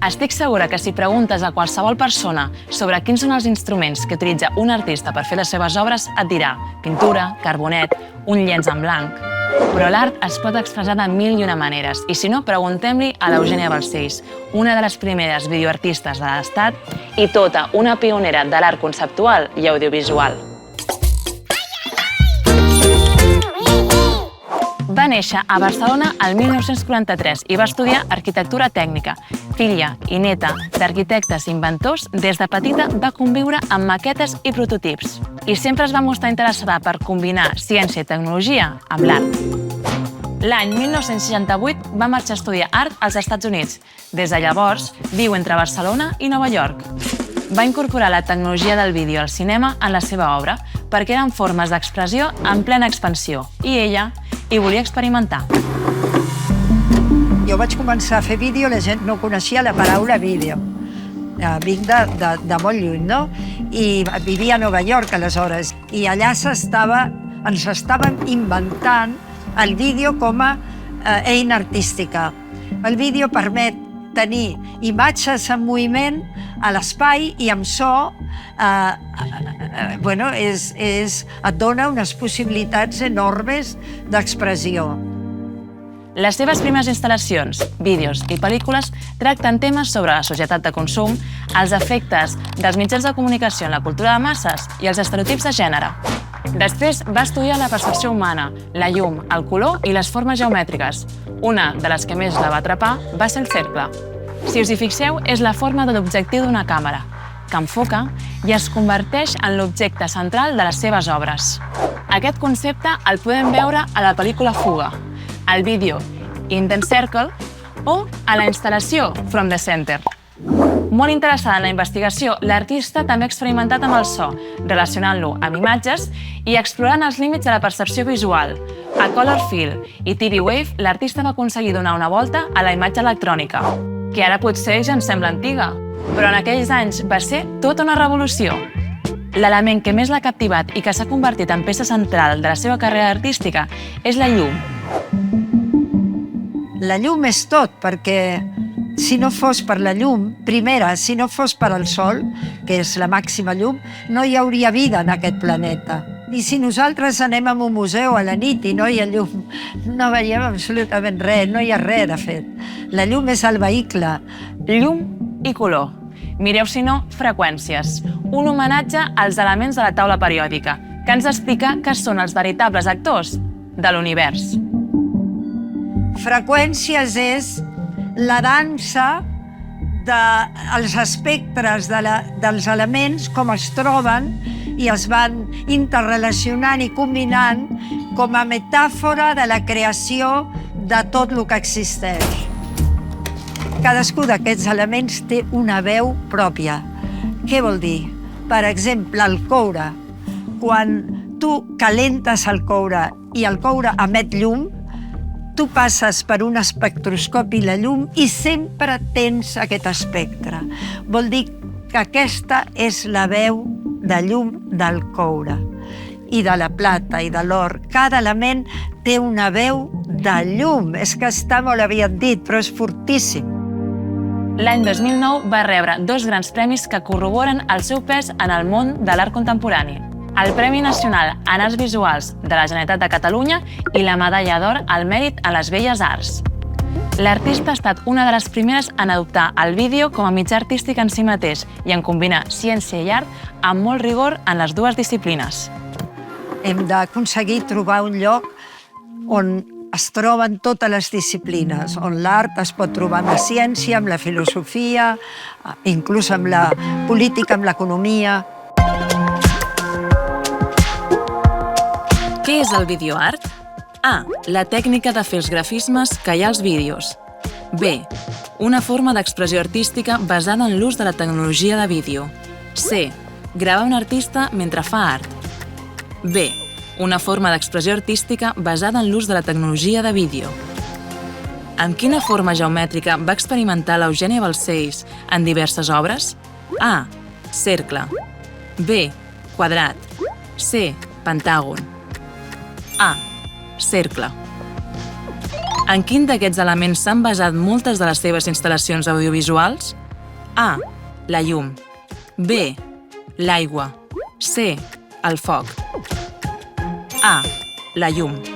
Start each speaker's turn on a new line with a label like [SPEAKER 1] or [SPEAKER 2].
[SPEAKER 1] Estic segura que si preguntes a qualsevol persona sobre quins són els instruments que utilitza un artista per fer les seves obres, et dirà pintura, carbonet, un llenç en blanc. Però l'art es pot expressar de mil i una maneres, i si no, preguntem-li a l'Eugènia Balcells, una de les primeres videoartistes de l'Estat i tota una pionera de l'art conceptual i audiovisual. Va néixer a Barcelona el 1943 i va estudiar arquitectura tècnica. Filla i neta d'arquitectes i inventors, des de petita va conviure amb maquetes i prototips. I sempre es va mostrar interessada per combinar ciència i tecnologia amb l'art. L'any 1968 va marxar a estudiar art als Estats Units. Des de llavors, viu entre Barcelona i Nova York. Va incorporar la tecnologia del vídeo al cinema en la seva obra perquè eren formes d'expressió en plena expansió i ella hi volia experimentar.
[SPEAKER 2] Jo vaig començar a fer vídeo, la gent no coneixia la paraula vídeo. Vinc de molt lluny, no? I vivia a Nova York aleshores. I allà ens estaven inventant el vídeo com a eina artística. El vídeo permet tenir imatges en moviment a l'espai i amb so et dona unes possibilitats enormes d'expressió.
[SPEAKER 1] Les seves primeres instal·lacions, vídeos i pel·lícules tracten temes sobre la societat de consum, els efectes dels mitjans de comunicació en la cultura de masses i els estereotips de gènere. Després va estudiar la percepció humana, la llum, el color i les formes geomètriques. Una de les que més la va atrapar va ser el cercle. Si us hi fixeu, és la forma de l'objectiu d'una càmera, que enfoca i es converteix en l'objecte central de les seves obres. Aquest concepte el podem veure a la pel·lícula Fuga, al vídeo In the Circle o a la instal·lació From the Center. Molt interessada en la investigació, l'artista també ha experimentat amb el so, relacionant-lo amb imatges i explorant els límits de la percepció visual. A Color Field i TV Wave, l'artista va aconseguir donar una volta a la imatge electrònica, que ara potser ja ens sembla antiga, però en aquells anys va ser tota una revolució. L'element que més l'ha captivat i que s'ha convertit en peça central de la seva carrera artística és la llum.
[SPEAKER 2] La llum és tot, perquè si no fos per la llum, primera, si no fos per al sol, que és la màxima llum, no hi hauria vida en aquest planeta. I si nosaltres anem a un museu a la nit i no hi ha llum, no veiem absolutament res, no hi ha res, de fet. La llum és el vehicle.
[SPEAKER 1] Llum i color. Mireu, si no, freqüències. Un homenatge als elements de la taula periòdica, que ens explica que són els veritables actors de l'univers.
[SPEAKER 2] Freqüències és la dansa dels espectres dels elements, com es troben i es van interrelacionant i combinant com a metàfora de la creació de tot el que existeix. Cadascú d'aquests elements té una veu pròpia. Què vol dir? Per exemple, el coure. Quan tu calentes el coure i el coure emet llum, tu passes per un espectroscopi la llum i sempre tens aquest espectre. Vol dir que aquesta és la veu de llum del coure i de la plata i de l'or. Cada element té una veu de llum. És que està molt aviat dit, però és fortíssim.
[SPEAKER 1] L'any 2009 va rebre 2 grans premis que corroboren el seu pes en el món de l'art contemporani. El Premi Nacional en Arts Visuals de la Generalitat de Catalunya i la Medalla d'Or al Mèrit en les Belles Arts. L'artista ha estat una de les primeres en adoptar el vídeo com a mitjà artístic en si mateix i en combinar ciència i art amb molt rigor en les dues disciplines.
[SPEAKER 2] Hem d'aconseguir trobar un lloc on es troben totes les disciplines, on l'art es pot trobar amb la ciència, amb la filosofia, inclús amb la política, amb l'economia.
[SPEAKER 1] Què és el videoart? A. La tècnica de fer els grafismes que hi ha als vídeos. B. Una forma d'expressió artística basada en l'ús de la tecnologia de vídeo. C. Gravar un artista mentre fa art. B. Una forma d'expressió artística basada en l'ús de la tecnologia de vídeo. Amb quina forma geomètrica va experimentar l'Eugènia Balcells en diverses obres? A. Cercle. B. Quadrat. C. Pentàgon. A. Cercle. En quin d'aquests elements s'han basat moltes de les seves instal·lacions audiovisuals? A. La llum. B. L'aigua. C. El foc. A. La llum.